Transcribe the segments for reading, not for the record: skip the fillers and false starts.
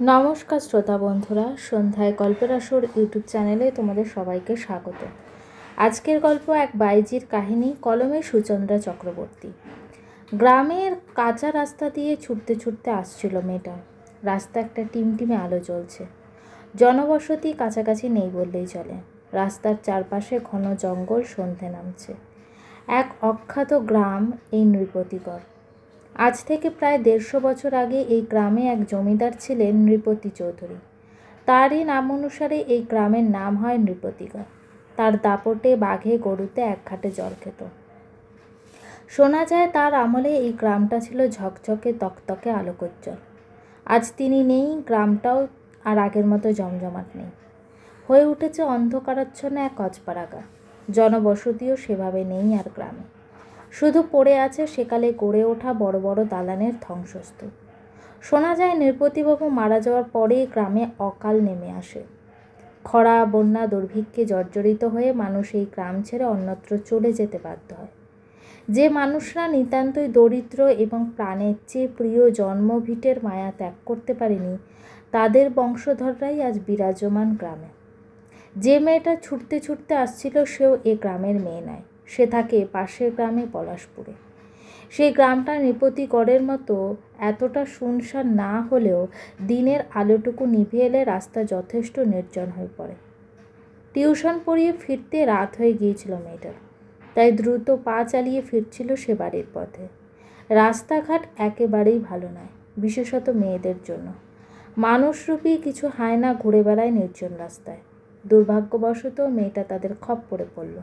নমস্কার শ্রোতা বন্ধুরা, সন্ধ্যায় গল্পের আসর ইউটিউব চ্যানেলে তোমাদের সবাইকে স্বাগত। আজকের গল্প এক বাইজির কাহিনী, কলমে সুচন্দ্রা চক্রবর্তী। গ্রামের কাঁচা রাস্তা দিয়ে ছুটতে ছুটতে আসছিল মেয়েটা। রাস্তা একটা টিমটিমে আলো জ্বলছে। জনবসতি কাছাকাছি নেই বললেই চলে। রাস্তার চারপাশে ঘন জঙ্গল, সন্ধে নামছে। এক অখ্যাত গ্রাম এই নৃপতিগড়। আজ থেকে প্রায় 150 বছর আগে এই গ্রামে এক জমিদার ছিলেন নৃপতি চৌধুরী। তারই নাম অনুসারে এই গ্রামের নাম হয় নৃপতিগড়। তার দাপটে বাঘে গরুতে এক ঘাটে জল খেত। শোনা যায় তার আমলে এই গ্রামটা ছিল ঝকঝকে তকতকে আলোকোজ্জ্বল। আজ তিনি নেই, গ্রামটাও আর আগের মতো জমজমাট নেই। হয়ে উঠেছে অন্ধকারাচ্ছন্ন এক অজপাড়াগা। জনবসতিও সেভাবে নেই আর গ্রামে। শুধু পড়ে আছে সেকালে গড়ে ওঠা বড় বড় দালানের ধ্বংসস্তূপ। শোনা যায় নৃপতিবাবু মারা যাওয়ার পরে গ্রামে অকাল নেমে আসে। খরা, বন্যা, দুর্ভিক্ষে জর্জরিত হয়ে মানুষ এই গ্রাম ছেড়ে অন্যত্র চলে যেতে বাধ্য হয়। যে মানুষরা নিতান্তই দরিদ্র এবং প্রাণের চেয়ে প্রিয় জন্মভিটের মায়া ত্যাগ করতে পারেনি, তাদের বংশধররাই আজ বিরাজমান গ্রামে। যে মেয়েটা ছুটতে ছুটতে আসছিল সেও এ গ্রামের মেয়ে নয়। সে থাকে পাশের গ্রামে পলাশপুরে। সেই গ্রামটা নৃপতিগড়ের মতো এতটা শুনশান না হলেও দিনের আলোটুকু নিভে এলে রাস্তা যথেষ্ট নির্জন হয়ে পড়ে। টিউশন পড়িয়ে ফিরতে রাত হয়ে গিয়েছিল মেয়েটার, তাই দ্রুত পা চালিয়ে ফিরছিল সে বাড়ির পথে। রাস্তাঘাট একেবারেই ভালো নয়, বিশেষত মেয়েদের জন্য। মানুষরূপী কিছু হায়না ঘুরে বেড়ায় নির্জন রাস্তায়। দুর্ভাগ্যবশত মেয়েটা তাদের খপ্পরে পড়ল।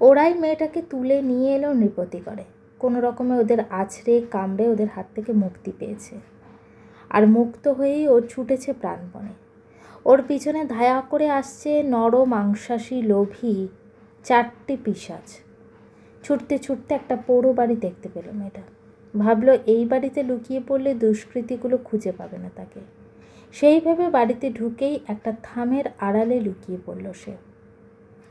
ওরাই মেয়েটাকে তুলে নিয়ে এলো নৃপতিগড়ে। কোনো রকমে ওদের আছড়ে কামড়ে ওদের হাত থেকে মুক্তি পেয়েছে। আর মুক্ত হয়েই ও ছুটেছে প্রাণপণে। ওর পিছনে ধায়া করে আসছে নর মাংসাশী লোভী 4টি পিশাচ। ছুটতে ছুটতে একটা পৌর বাড়ি দেখতে পেল মেয়েটা। ভাবলো এই বাড়িতে লুকিয়ে পড়লে দুষ্কৃতীগুলো খুঁজে পাবে না তাকে। সেই ভেবে বাড়িতে ঢুকেই একটা থামের আড়ালে লুকিয়ে পড়ল সে।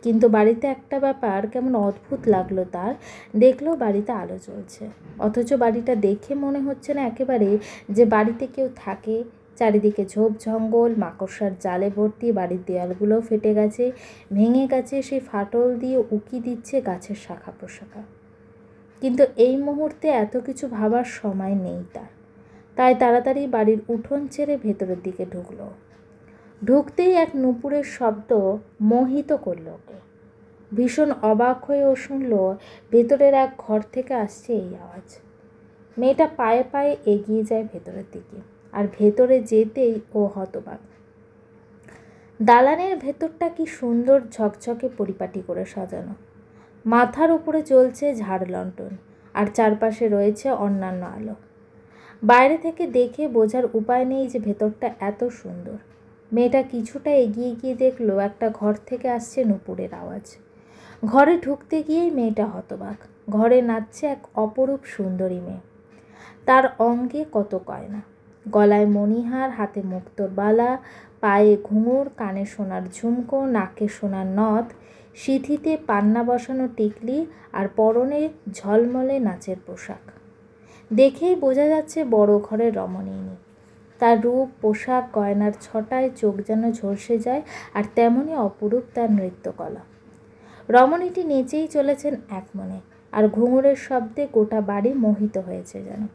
কিন্তু বাড়িতে একটা ব্যাপার কেমন অদ্ভুত লাগলো তার। দেখলো বাড়িতে আলো জ্বলছে, অথচ বাড়িটা দেখে মনে হচ্ছে না একেবারে যে বাড়িতে কেউ থাকে। চারিদিকে ঝোপ জঙ্গল, মাকড়সার জালে ভর্তি। বাড়ির দেয়ালগুলো ফেটে গেছে, ভেঙে গেছে, সেই ফাটল দিয়ে উকি দিচ্ছে গাছের শাখা প্রশাখা। কিন্তু এই মুহূর্তে এত কিছু ভাবার সময় নেই তার। তাই তাড়াতাড়ি বাড়ির উঠোন ছেড়ে ভেতরের দিকে ঢুকলো। ঢুকতেই এক নুপুরের শব্দ মোহিত করল ওকে। ভীষণ অবাক হয়ে ও শুনল ভেতরের এক ঘর থেকে আসছে এই আওয়াজ। মেয়েটা পায়ে পায়ে এগিয়ে যায় ভেতরের দিকে, আর ভেতরে যেতেই ও হতবাক। দালানের ভেতরটা কি সুন্দর ঝকঝকে পরিপাটি করে সাজানো। মাথার উপরে জ্বলছে ঝাড় লণ্ঠন, আর চারপাশে রয়েছে অন্যান্য আলো। বাইরে থেকে দেখে বোঝার উপায় নেই যে ভেতরটা এত সুন্দর। মেয়েটা কিছুটা এগিয়ে গিয়ে দেখলো একটা ঘর থেকে আসছে নুপুরের আওয়াজ। ঘরে ঢুকতে গিয়েই মেয়েটা হতবাক। ঘরে নাচছে এক অপরূপ সুন্দরী মেয়ে। তার অঙ্গে কত গয়না, গলায় মণিহার, হাতে মুক্তোর বালা, পায়ে ঘুঙুর, কানে সোনার ঝুমকো, নাকে সোনার নথ, সিঁথিতে পান্না বসানো টিকলি, আর পরনে ঝলমলে নাচের পোশাক। দেখেই বোঝা যাচ্ছে বড় ঘরের রমণীনী। তার রূপ, পোশাক, গয়নার ছটায় চোখ যেন ঝলসে যায়, আর তেমনই অপরূপ তার নৃত্যকলা। রমণীটি নেচেই চলেছেন এক মনে, আর ঘুঙুরের শব্দে গোটা বাড়ি মোহিত হয়েছে যেন।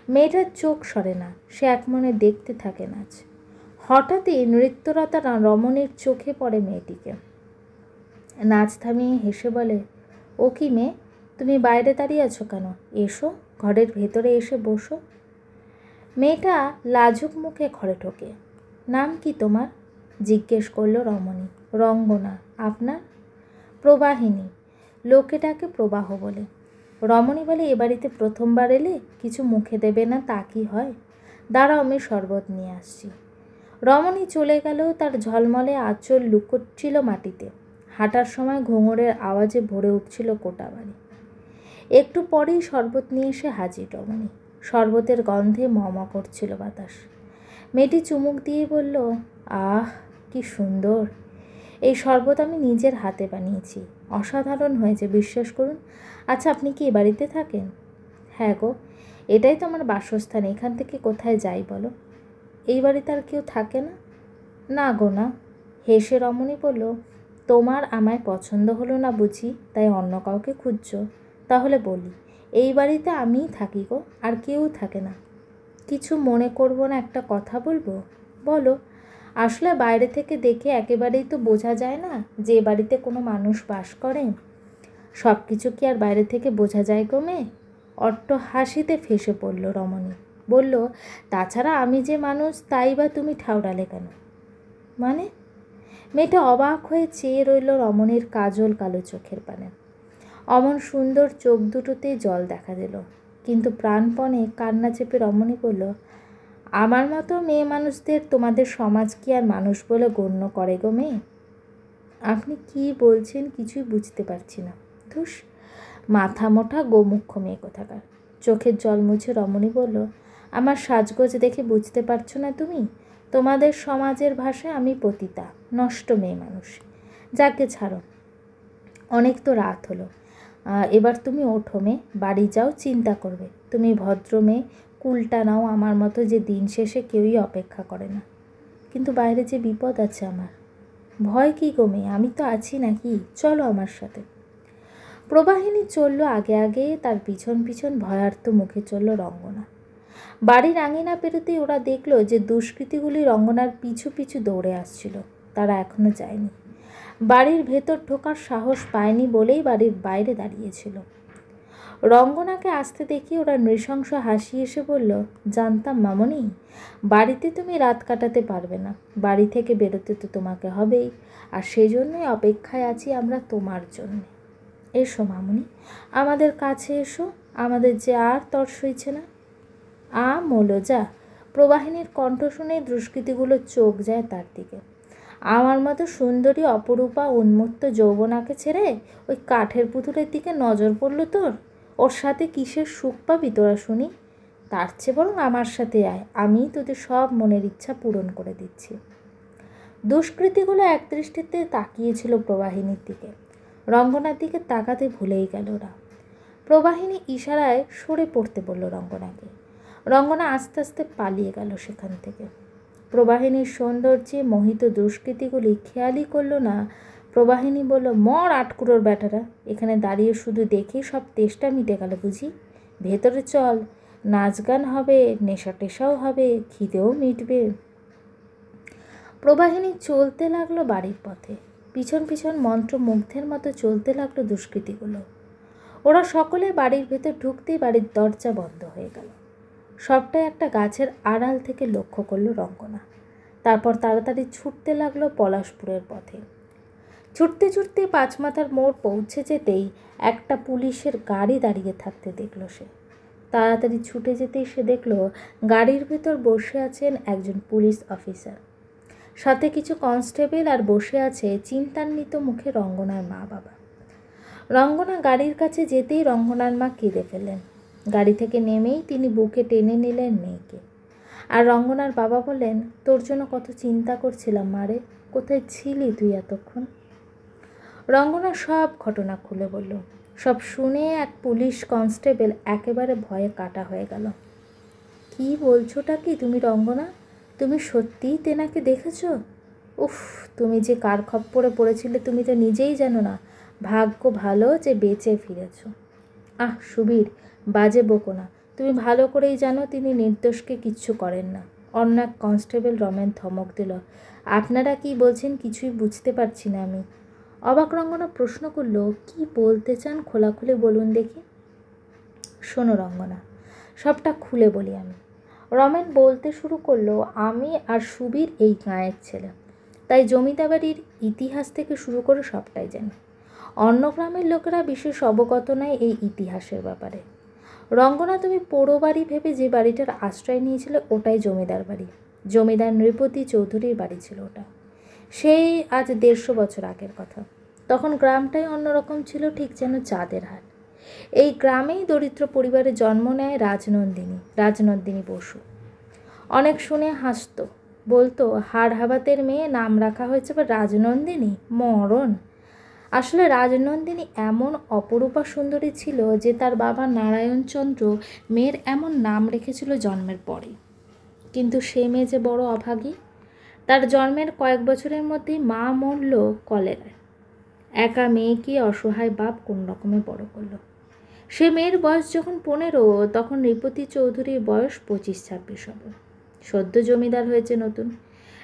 মেয়েটার চোখ সরে না, সে এক মনে দেখতে থাকে নাচ। হঠাৎই নৃত্যরতা রমণীর চোখে পড়ে মেয়েটিকে। নাচ থামিয়ে হেসে বলে, ও কি মেয়ে, তুমি বাইরে দাঁড়িয়ে আছো কেন? এসো, ঘরের ভেতরে এসে বসো। মেয়েটা লাজুক মুখে ঘরে ঢোকে। নাম কি তোমার? জিজ্ঞেস করল রমণী। রঙ্গনা। আপনার? প্রবাহিনী। লোকে ডাকে প্রবাহ বলে। রমণী বলে, এ বাড়িতে প্রথমবার এলে? কিছু মুখে দেবে না তা কি হয়? দাঁড়াও, আমি শরবত নিয়ে আসছি। রমণী চলে গেল। তার ঝলমলে আঁচল লুকোচ্ছিল মাটিতে। হাঁটার সময় ঘুঙুরের আওয়াজে ভরে উঠছিল গোটা বাড়ি। একটু পরেই শরবত নিয়ে এসে হাজির রমণী। শরবতের গন্ধে মম করছিল বাতাস। মেয়েটি চুমুক দিয়ে বলল, আহ, কি সুন্দর! এই শরবত আমি নিজের হাতে বানিয়েছি। অসাধারণ হয়েছে, বিশ্বাস করুন। আচ্ছা, আপনি কি এ বাড়িতে থাকেন? হ্যাঁ গো, এটাই তো আমার বাসস্থান। এখান থেকে কোথায় যাই বলো? এই বাড়িতে আর কেউ থাকে না? না গো না। হেসে রমণী বলল, তোমার আমায় পছন্দ হলো না বুঝি, তাই অন্য কাউকে খুঁজছো? তাহলে বলি, এই বাড়িতে আমিই থাকি গো, আর কেউ থাকে না। কিছু মনে করবো না, একটা কথা বলবো? বলো। আসলে বাইরে থেকে দেখে একেবারেই তো বোঝা যায় না যে এ বাড়িতে কোনো মানুষ বাস করে। সব কিছু কি আর বাইরে থেকে বোঝা যায় গো মেয়ে? অট্ট হাসিতে ফেসে পড়ল রমণী। বলল, তাছাড়া আমি যে মানুষ তাই বা তুমি ঠাউরালে কেন? মানে? মেয়েটা অবাক হয়ে চেয়ে রইল রমণীর কাজল কালো চোখের পানে। অমন সুন্দর চোখ দুটোতেই জল দেখা দিল, কিন্তু প্রাণপণে কান্না চেপে রমণী বলল, আমার মতো মেয়ে মানুষদের তোমাদের সমাজ কি আর মানুষ বলে গণ্য করে গো মেয়ে? আপনি কি বলছেন কিছুই বুঝতে পারছি না। ধুস, মাথা মোটা গোমুখ্য মেয়ে কোথাকার। চোখের জল মুছে রমণী বলল, আমার সাজগোজ দেখে বুঝতে পারছো না তুমি? তোমাদের সমাজের ভাষায় আমি পতিতা, নষ্ট মেয়ে মানুষ। যাকে ছাড়ো, অনেক তো রাত হলো। এবার তুমি ওঠো মেয়ে, বাড়ি যাও, চিন্তা করবে। তুমি ভদ্র মেয়ে, কুলটা নাও। আমার মতো যে দিন শেষে কেউই অপেক্ষা করে না। কিন্তু বাইরে যে বিপদ আছে আমার। ভয় কী গো মেয়ে, আমি তো আছি নাকি? চলো আমার সাথে। প্রবাহিনী চলল আগে আগে, তার পিছন পিছন ভয়ার্ত মুখে চলল রঙ্গনা। বাড়ির আঙিনা পেরোতেই ওরা দেখল যে দুষ্কৃতীগুলি রঙ্গনার পিছু পিছু দৌড়ে আসছিল। তারা এখনও যায়নি। বাড়ির ভেতর ঢোকার সাহস পায়নি বলেই বাড়ির বাইরে দাঁড়িয়েছিল। রঙ্গনাকে আসতে দেখি ওরা নৃশংস হাসি এসে বলল, জানতাম মামনি, বাড়িতে তুমি রাত কাটাতে পারবে না। বাড়ি থেকে বেরোতে তো তোমাকে হবেই, আর সেজন্যই অপেক্ষায় আছি আমরা তোমার জন্য। এসো মামনি, আমাদের কাছে এসো, আমাদের যে আর তর সইছে না। মোলো যা। প্রবাহিনীর কণ্ঠ শুনে দুষ্কৃতীগুলো চোখ যায় তার দিকে। আমার মতো সুন্দরী অপরূপা উন্মত্ত যৌবনাকে ছেড়ে ওই কাঠের পুতুলের দিকে নজর পড়ল তোর? ওর সাথে কিসের সুখ পাবি তোরা শুনি? তার চেয়ে বরং আমার সাথে আয়, আমিই তোদের সব মনের ইচ্ছা পূরণ করে দিচ্ছি। দুষ্কৃতীগুলো একদৃষ্টিতে তাকিয়েছিল প্রবাহিনীর দিকে। রঙ্গনার দিকে তাকাতে ভুলেই গেল ওরা। প্রবাহিনী ইশারায় সরে পড়তে বলল রঙ্গনাকে। রঙ্গনা আস্তে আস্তে পালিয়ে গেল সেখান থেকে। প্রবাহিনীর সৌন্দর্যে মোহিত দুষ্কৃতীগুলি খেয়ালই করল না। প্রবাহিনী বলল, মর আটকুড়োর ব্যাটারা, এখানে দাঁড়িয়ে শুধু দেখেই সব তেষ্টা মিটে গেল বুঝি? ভেতরে চল, নাচ গান হবে, নেশা টেশাও হবে, খিদেও মিটবে। প্রবাহিনী চলতে লাগলো বাড়ির পথে। পিছন পিছন মন্ত্রমুগ্ধের মতো চলতে লাগলো দুষ্কৃতীগুলো। ওরা সকলে বাড়ির ভেতর ঢুকতেই বাড়ির দরজা বন্ধ হয়ে গেল। সবটাই একটা গাছের আড়াল থেকে লক্ষ্য করল রঙ্গনা। তারপর তাড়াতাড়ি ছুটতে লাগলো পলাশপুরের পথে। ছুটতে ছুটতে পাঁচমাথার মোড় পৌঁছে যেতেই একটা পুলিশের গাড়ি দাঁড়িয়ে থাকতে দেখল সে। তাড়াতাড়ি ছুটে যেতেই সে দেখল গাড়ির ভেতর বসে আছেন একজন পুলিশ অফিসার, সাথে কিছু কনস্টেবল, আর বসে আছে চিন্তান্বিত মুখে রঙ্গনার মা বাবা। রঙ্গনা গাড়ির কাছে যেতেই রঙ্গনার মা কেঁদে ফেললেন। গাড়ি থেকে নেমেই তিনি বুকে টেনে নিলেন মেয়েকে। আর রঙ্গনার বাবা বললেন, তোর জন্য কত চিন্তা করছিলাম মারে, কোথায় ছিলি তুই এতক্ষণ? রঙ্গনা সব ঘটনা খুলে বলল। সব শুনে এক পুলিশ কনস্টেবল একেবারে ভয়ে কাটা হয়ে গেল। কি বলছোটা কি তুমি রঙ্গনা? তুমি সত্যিই তেনাকে দেখেছ? উফ, তুমি যে কার খপ্পরে পড়েছিলে তুমি তো নিজেই জানো না। ভাগ্য ভালো যে বেঁচে ফিরেছ। সুবীর, বাজে বকো না। তুমি ভালো করেই জানো তিনি নির্দোষকে কিচ্ছু করেন না। অন্য এক কনস্টেবল রমেন ধমক দিল। আপনারা কি বলছেন কিছুই বুঝতে পারছি না আমি। অবাক রঙ্গনা প্রশ্ন করল, কি বলতে চান খোলাখুলি বলুন দেখি। শোনো রঙ্গনা, সবটা খুলে বলি আমি। রমেন বলতে শুরু করলো, আমি আর সুবীর এই গাঁয়ের ছেলে, তাই জমিদার বাড়ির ইতিহাস থেকে শুরু করে সবটাই জানি। অন্য গ্রামের লোকেরা বিশেষ অবগত নয় এই ইতিহাসের ব্যাপারে। রঙ্গনা, তুমি পোড়ো বাড়ি ভেবে যে বাড়িটার আশ্রয় নিয়েছিলে ওটাই জমিদার বাড়ি। জমিদার নৃপতি চৌধুরীর বাড়ি ছিল ওটা। সেই আজ 150 বছর আগের কথা। তখন গ্রামটাই অন্যরকম ছিল, ঠিক যেন চাঁদের হাট। এই গ্রামেই দরিদ্র পরিবারে জন্ম নেয় রাজনন্দিনী বসু। অনেক শুনে হাসত, বলতো হাড় হাবাতের মেয়ে, নাম রাখা হয়েছে বা রাজনন্দিনী, মরণ। আসলে রাজনন্দিনী এমন অপরূপা সুন্দরী ছিল যে তার বাবা নারায়ণচন্দ্র মেয়ের এমন নাম রেখেছিল জন্মের পরে। কিন্তু সে মেয়ে যে বড় অভাগী। তার জন্মের কয়েক বছরের মধ্যেই মা মরল কলেরায়। একা মেয়েকে অসহায় বাপ কোন রকমে বড় করলো। সে মেয়ের বয়স যখন 15, তখন নৃপতি চৌধুরীর বয়স 25-26 হবে। সদ্য জমিদার হয়েছে নতুন।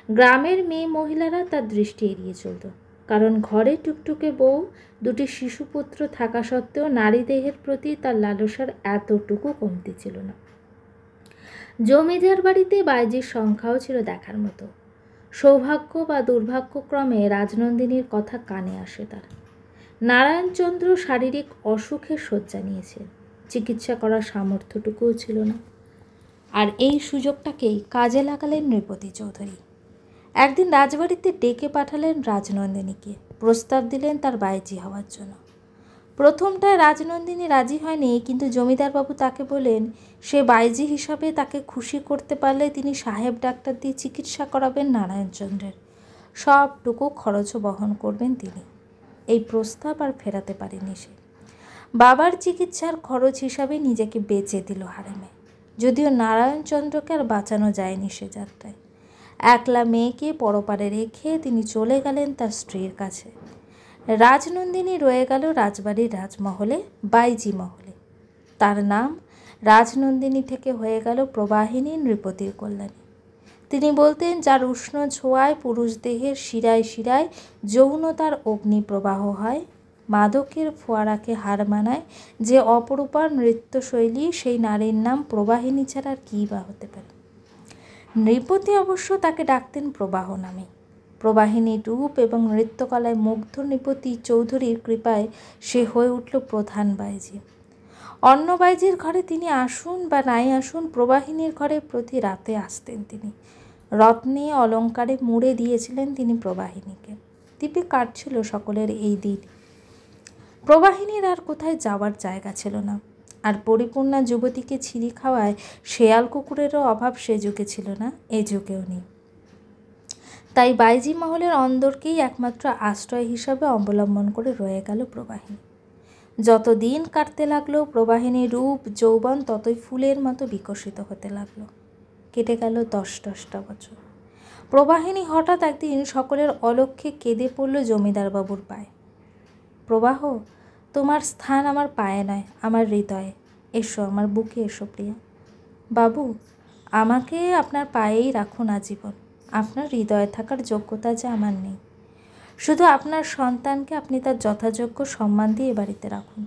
গ্রামের মেয়ে মহিলারা তার দৃষ্টি এড়িয়ে চলত, কারণ ঘরে টুকটুকে বউ, 2টি শিশুপুত্র থাকা সত্ত্বেও নারী দেহের প্রতি তার লালসার এতটুকু কমতি ছিল না। জমিদার বাড়িতে বাইজির সংখ্যাও ছিল দেখার মতো। সৌভাগ্য বা দুর্ভাগ্যক্রমে রাজনন্দিনীর কথা কানে আসে তার। নারায়ণচন্দ্র শারীরিক অসুখের শয্যা নিয়েছে, চিকিৎসা করার সামর্থ্যটুকুও ছিল না। আর এই সুযোগটাকেই কাজে লাগালেন নৃপতি চৌধুরী। একদিন রাজবাড়িতে ডেকে পাঠালেন রাজনন্দিনীকে, প্রস্তাব দিলেন তার বাইজি হওয়ার জন্য। প্রথমটায় রাজনন্দিনী রাজি হয়নি, কিন্তু জমিদারবাবু তাকে বলেন সে বাইজি হিসাবে তাকে খুশি করতে পারলে তিনি সাহেব ডাক্তার দিয়ে চিকিৎসা করাবেন নারায়ণচন্দ্রের, সবটুকু খরচও বহন করবেন তিনি। এই প্রস্তাব আর ফেরাতে পারেনি সে। বাবার চিকিৎসার খরচ হিসাবে নিজেকে বেচে দিল হারেমে। যদিও নারায়ণচন্দ্রকে আর বাঁচানো যায়নি সে যাত্রায়। একলা মেয়েকে পরপারে রেখে তিনি চলে গেলেন তার স্ত্রীর কাছে। রাজনন্দিনী রয়ে গেল রাজবাড়ির রাজমহলে, বাইজি মহলে। তার নাম রাজনন্দিনী থেকে হয়ে গেল প্রবাহিনী নৃপতির কল্যাণী। তিনি বলতেন, যার উষ্ণ ছোঁয়ায় পুরুষ দেহের শিরায় শিরায় যৌনতার অগ্নিপ্রবাহ হয়, মাদকের ফোয়ারাকে হার মানায় যে অপরূপার নৃত্যশৈলী, সেই নারীর নাম প্রবাহিনী ছাড়া আর কী বা হতে পারে। নৃপতি অবশ্য তাকে ডাকতেন প্রবাহ নামে। প্রবাহিনীর রূপ এবং নৃত্যকলায় মুগ্ধ নৃপতি চৌধুরীর কৃপায় সে হয়ে উঠল প্রধান বাইজি। অন্য বাইজির ঘরে তিনি আসুন বা নাই আসুন, প্রবাহিনীর ঘরে প্রতি রাতে আসতেন তিনি। রত্নে অলঙ্কারে মুড়ে দিয়েছিলেন তিনি প্রবাহিনীকে। দ্বীপে কাটছিল সকলের এই দিন। প্রবাহিনীর আর কোথায় যাওয়ার জায়গা ছিল না। আর পরিপূর্ণা যুবতীকে ছিঁড়ি খাওয়ায় শেয়াল কুকুরেরও অভাব সে যুগে ছিল না, এ যুগেও নেই। তাই বাইজি মহলের অন্দরকেই একমাত্র আশ্রয় হিসাবে অবলম্বন করে রয়ে গেল প্রবাহিনী। যত দিন কাটতে লাগলো, প্রবাহিনীর রূপ যৌবন ততই ফুলের মতো বিকশিত হতে লাগলো। কেটে গেল 10-10টা বছর। প্রবাহিনী হঠাৎ একদিন সকলের অলক্ষ্যে কেঁদে পড়ল জমিদারবাবুর পায়ে। প্রবাহ, তোমার স্থান আমার পায়ে নয়, আমার হৃদয়ে। এসো, আমার বুকে এসো প্রিয়া। বাবু, আমাকে আপনার পায়েই রাখুন আজীবন। আপনার হৃদয়ে থাকার যোগ্যতা যে আমার নেই। শুধু আপনার সন্তানকে আপনি তার যথাযোগ্য সম্মান দিয়ে এ বাড়িতে রাখুন।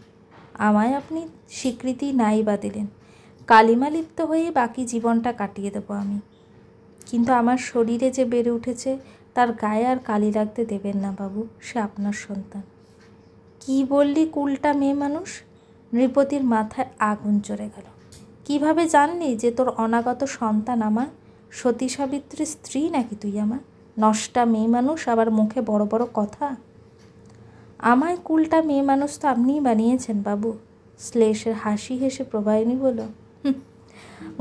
আমায় আপনি স্বীকৃতি নাই বা দিলেন, কালিমালিপ্ত হয়ে বাকি জীবনটা কাটিয়ে দেবো আমি। কিন্তু আমার শরীরে যে বেড়ে উঠেছে তার গায়ে আর কালি লাগতে দেবেন না বাবু, সে আপনার সন্তান। কি বললি কুলটা মেয়ে মানুষ? নৃপতির মাথায় আগুন চড়ে গেল। কিভাবে জানলি যে তোর অনাগত সন্তান আমার? সতী সাবিত্রীর স্ত্রী নাকি তুই আমার? নষ্টা মেয়ে মানুষ, আবার মুখে বড় বড় কথা। আমায় কুলটা মেয়ে মানুষ তো আপনিই বানিয়েছেন বাবু। শ্লেষের হাসি হেসে প্রবাহিনী বলল,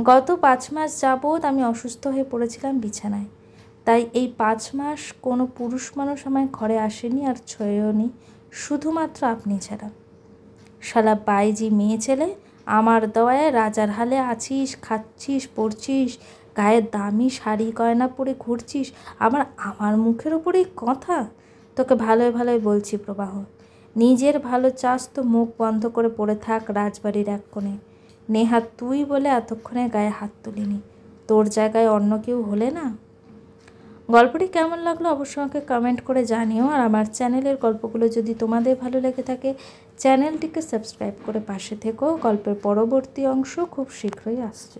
গত 5 মাস যাবৎ আমি অসুস্থ হয়ে পড়েছিলাম বিছানায়। তাই এই 5 মাস কোনো পুরুষ মানুষ আমায় ঘরে আসেনি আর ছুঁয়েওনি, শুধুমাত্র আপনি ছাড়া। শালা বাইজি মেয়ে ছেলে, আমার দয়ায় রাজার হালে আছিস, খাচ্ছিস, পড়ছিস, গায়ের দামি শাড়ি গয়না পরে ঘুরছিস, আমার মুখের ওপরেই কথা। তোকে ভালোই ভালোই বলছি প্রবাহ, নিজের ভালো চাস তো মুখ বন্ধ করে পড়ে থাক রাজবাড়ির এক কোণে। নেহাত তুই বলে এতক্ষণে গায়ে হাত তুলিনি, তোর জায়গায় অন্য কেউ হলে না। গল্পটি কেমন লাগলো অবশ্যই আমাকে কমেন্ট করে জানিও। আর আমার চ্যানেলের গল্পগুলো যদি তোমাদের ভালো লেগে থাকে, চ্যানেলটিকে সাবস্ক্রাইব করে পাশে থেকো। গল্পের পরবর্তী অংশ খুব শীঘ্রই আসছে।